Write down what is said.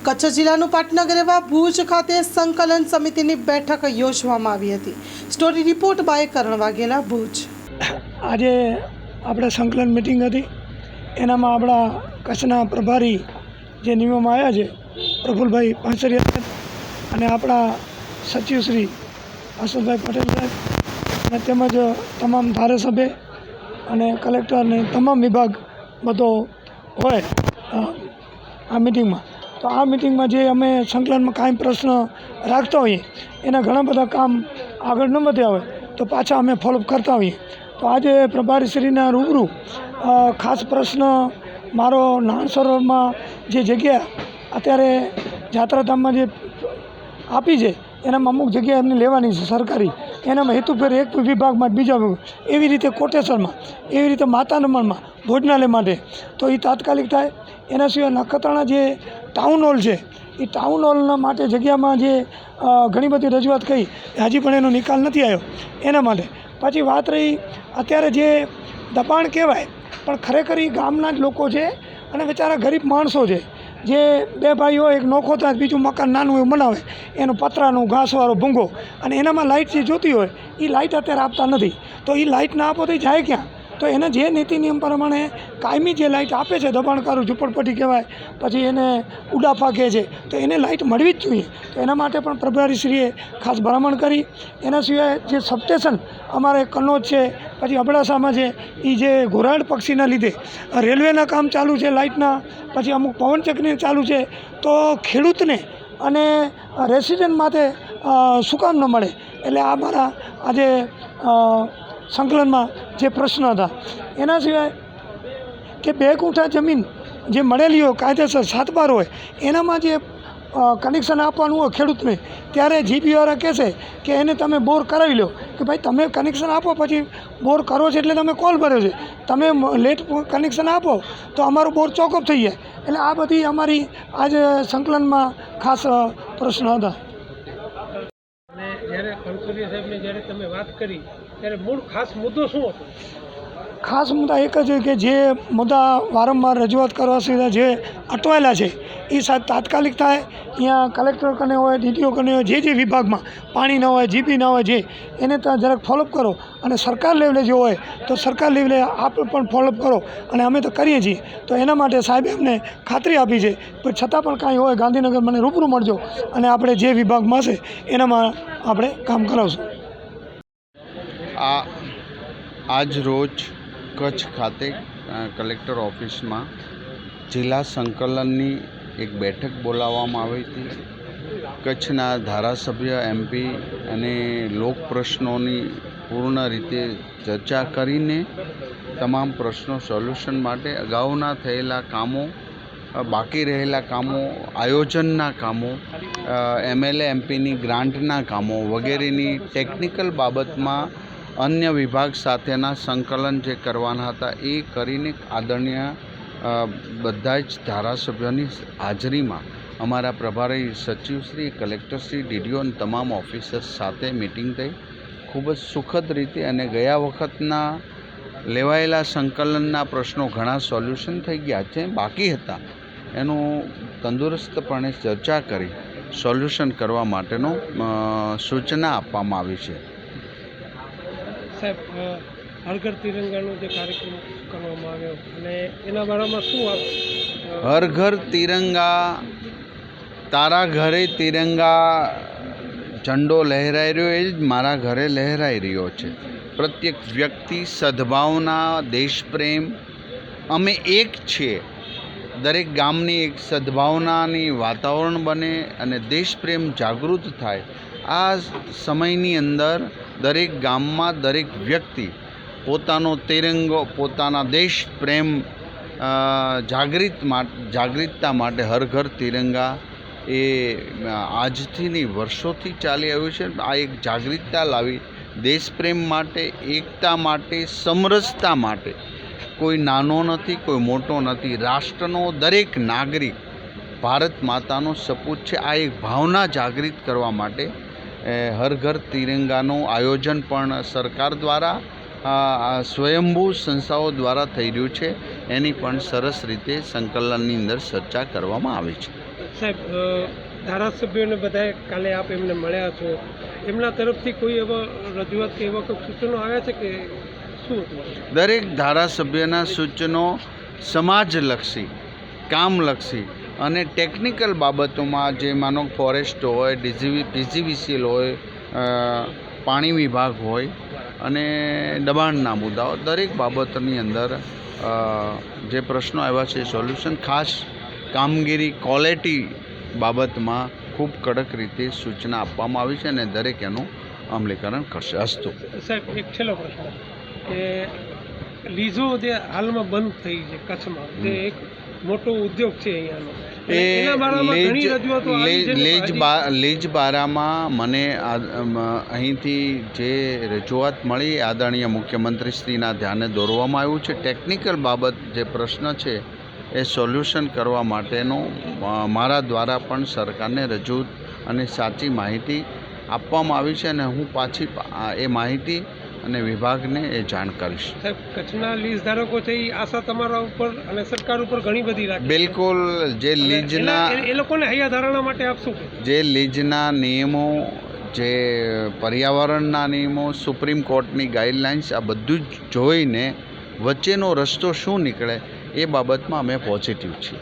કચ્છ જિલ્લાનું પાટનગર એવા ભુજ ખાતે સંકલન સમિતિની બેઠક યોજવામાં આવી હતી। સ્ટોરી રિપોર્ટ બાય કરણ વાઘેલા, ભુજ। આજે આપણે સંકલન મિટિંગ હતી, એનામાં આપણા કચ્છના પ્રભારી જે નિમવામાં આવ્યા છે પ્રફુલભાઈ પાંસરિયા અને આપણા સચિવ શ્રી અશોકભાઈ પટેલ સાહેબ અને તેમજ તમામ ધારાસભ્ય અને કલેક્ટર અને તમામ વિભાગ બધો હોય આ મિટિંગમાં। તો આ મિટિંગમાં જે અમે સંકલનમાં કાંઈ પ્રશ્ન રાખતા હોઈએ એના ઘણા બધા કામ આગળ ન વધ્યા હોય તો પાછા અમે ફોલોઅપ કરતા હોઈએ। તો આજે પ્રભારીશ્રીના રૂબરૂ ખાસ પ્રશ્ન મારો નાણ સરોવરમાં જે જગ્યા અત્યારે યાત્રાધામમાં જે આપી છે એનામાં અમુક જગ્યા એમને લેવાની છે સરકારી, એનામાં હેતુફેર એક વિભાગમાં બીજા વિભાગ, એવી રીતે કોટેશ્વરમાં, એવી રીતે માતા નમનમાં ભોજનાલય માટે તો એ તાત્કાલિક થાય। એના સિવાય નખત્રાણા જે ટાઉન હોલ છે એ ટાઉન હોલના માટે જગ્યામાં જે ઘણી બધી રજૂઆત કરી, હજી પણ એનો નિકાલ નથી આવ્યો એના માટે। પછી વાત રહી અત્યારે જે દબાણ કહેવાય પણ ખરેખર એ ગામના જ લોકો છે અને બિચારા ગરીબ માણસો છે, જે બે ભાઈઓ એક નોખો થાય બીજું મકાન નાનું એવું બનાવે, એનું પતરાનું ઘાસવાળો ભૂંગો અને એનામાં લાઇટ જે જોતી હોય એ લાઇટ અત્યારે આપતા નથી। તો એ લાઇટ ના આપો તો એ જાય ક્યાં? તો એના જે નીતિ નિયમ પ્રમાણે કાયમી જે લાઇટ આપે છે દબાણકારો, ઝૂંપડપટ્ટી કહેવાય, પછી એને ઉડાફા કહે છે, તો એને લાઇટ મળવી જ જોઈએ। તો એના માટે પણ પ્રભારીશ્રીએ ખાસ ભલામણ કરી। એના સિવાય જે સબસ્ટેશન અમારે કનોજ છે, પછી અબડાસામાં છે, એ જે ઘોરાડ પક્ષીના લીધે રેલવેના કામ ચાલુ છે લાઇટના, પછી અમુક પવનચક્કી ચાલુ છે, તો ખેડૂતને અને રેસિડન્ટ માટે શું કામ ન મળે? એટલે આ મારા આજે સંકલનમાં જે પ્રશ્ન હતા। એના સિવાય કે 2 ગુંઠા જમીન જે મળેલી હોય કાયદેસર 7/12 હોય એનામાં જે કનેક્શન આપવાનું હોય ખેડૂતને, ત્યારે જીબીવાળા કહેશે કે એને તમે બોર કરાવી લો, કે ભાઈ તમે કનેક્શન આપો, પછી બોર કરો છો એટલે તમે કોલ ભર્યો છે, તમે લેટ કનેક્શન આપો તો અમારો બોર ચોકઅપ થઈ જાય। એટલે આ બધી અમારી આજે સંકલનમાં ખાસ પ્રશ્ન હતા। જ્યારે કંકોરિયા સાહેબને જ્યારે તમે વાત કરી ત્યારે મૂળ ખાસ મુદ્દો શું હતો? ખાસ મુદ્દા એક જ છે કે જે મુદ્દા વારંવાર રજૂઆત કરવા સિવાય જે અટવાયેલા છે એ સાહેબ તાત્કાલિક થાય। અહીંયા કલેક્ટર કને હોય, ડીટીઓ કને હોય, જે વિભાગમાં પાણી ન હોય, જીપી ન હોય, જે એને ત્યાં જરાક ફોલોઅપ કરો અને સરકાર લેવલે જે હોય તો સરકાર લેવલે આપ પણ ફોલોઅપ કરો અને અમે તો કરીએ છીએ। તો એના માટે સાહેબે અમને ખાતરી આપી છે, પણ છતાં પણ કાંઈ હોય ગાંધીનગર મને રૂબરૂ મળજો અને આપણે જે વિભાગમાં હશે એનામાં આપણે કામ કરાવશું। આજ રોજ કચ્છ ખાતે કલેક્ટર ઓફિસમાં જિલ્લા સંકલનની એક બેઠક બોલાવવામાં આવી હતી। કચ્છના ધારાસભ્ય, એમપી અને લોક પ્રશ્નોની પૂર્ણ રીતે ચર્ચા કરીને તમામ પ્રશ્નો સોલ્યુશન માટે અગાઉના થયેલા કામો, બાકી રહેલા કામો, આયોજનના કામો, એમએલએ એમપીની ગ્રાન્ટના કામો વગેરેની ટેકનિકલ બાબતમાં અન્ય વિભાગ સાથેના સંકલન જે કરવાના હતા એ કરીને આદરણીય બધા જ ધારાસભ્યોની હાજરીમાં અમારા પ્રભારી સચિવશ્રી, કલેક્ટરશ્રી, ડીડીઓ અને તમામ ઓફિસર્સ સાથે મિટિંગ થઈ। ખૂબ જ સુખદ રીતે અને ગયા વખતના લેવાયેલા સંકલનના પ્રશ્નો ઘણા સોલ્યુશન થઈ ગયા છે, બાકી હતા એનું તંદુરસ્તપણે ચર્ચા કરી સોલ્યુશન કરવા માટેનો સૂચના આપવામાં આવી છે। સાહેબ, હર ઘર તિરંગાનો જે કાર્યક્રમ કરવામાં આવ્યો અને એના બારામાં શું આપ? હર ઘર તિરંગા, તારા ઘરે તિરંગા ઝંડો લહેરાઈ રહ્યો એ જ મારા ઘરે લહેરાઈ રહ્યો છે। પ્રત્યેક વ્યક્તિ, સદભાવના, દેશપ્રેમ, અમે એક છીએ। દરેક ગામની એક સદભાવનાની વાતાવરણ બને અને દેશપ્રેમ જાગૃત થાય। આ સમયની અંદર દરેક ગામમાં દરેક વ્યક્તિ પોતાનો તિરંગો, પોતાના દેશ પ્રેમ જાગૃતતા માટે હર ઘર તિરંગા એ આજથી નહીં વર્ષોથી ચાલી આવ્યું છે। આ એક જાગૃતતા લાવી દેશપ્રેમ માટે, એકતા માટે, સમરસતા માટે। કોઈ નાનો નથી, કોઈ મોટો નથી, રાષ્ટ્રનો દરેક નાગરિક ભારત માતાનો સપૂત છે। આ એક ભાવના જાગૃત કરવા માટે હર ઘર તિરંગાનું આયોજન પણ સરકાર દ્વારા સ્વયંભૂ સંસ્થાઓ દ્વારા થઈ રહ્યું છે। એની પણ સરસ રીતે સંકલનની અંદર ચર્ચા કરવામાં આવી છે। સાહેબ ધારાસભ્યોને બધાએ કાલે આપ એમને મળ્યા છો, એમના તરફથી કોઈ એવા રજૂઆત કે એવા કોઈ સૂચનો આવ્યા છે કે શું હતું? દરેક ધારાસભ્યના સૂચનો સમાજલક્ષી, કામલક્ષી અને ટેકનિકલ બાબતોમાં, જે માનો ફોરેસ્ટ હોય, પીજીવીસીએલ હોય, પાણી વિભાગ હોય અને દબાણના મુદ્દાઓ, દરેક બાબતની અંદર જે પ્રશ્નો આવ્યા છે સોલ્યુશન, ખાસ કામગીરી ક્વોલિટી બાબતમાં ખૂબ કડક રીતે સૂચના આપવામાં આવી છે અને દરેક એનું અમલીકરણ કરશે. અસ્તુ. સાહેબ એક છેલ્લો પ્રશ્ન કે લીઝો જે હાલમાં બંધ થઈ છે કચ્છમાં, જે એક મોટો ઉદ્યોગ છે અહીંયાનો, એના બારામાં ઘણી રજૂઆતો આવી છે ને લીજ બારામાં મને અહીંથી જે રજૂઆત મળી આદરણીય મુખ્યમંત્રીશ્રીના ધ્યાને દોરવામાં આવ્યું છે. ટેકનિકલ બાબત જે પ્રશ્ન છે એ સોલ્યુશન કરવા માટેનો મારા દ્વારા પણ સરકારને રજૂ અને સાચી માહિતી આપવામાં આવી છે અને હું પાછી એ માહિતી અને વિભાગને એ જાણ કરીશ. સાહેબ કચ્છના લીઝ ધારકો છે એ આશા તમારા ઉપર અને સરકાર ઉપર ઘણી બધી રાખે. બિલકુલ. જે લીજના એ લોકોને હૈયા ધારણા માટે આપશું જે લીજના નિયમો, જે પર્યાવરણના નિયમો, સુપ્રીમ કોર્ટની ગાઈડલાઇન્સ, આ બધું જ જોઈને વચ્ચેનો રસ્તો શું નીકળે એ બાબતમાં અમે પોઝિટિવ છીએ.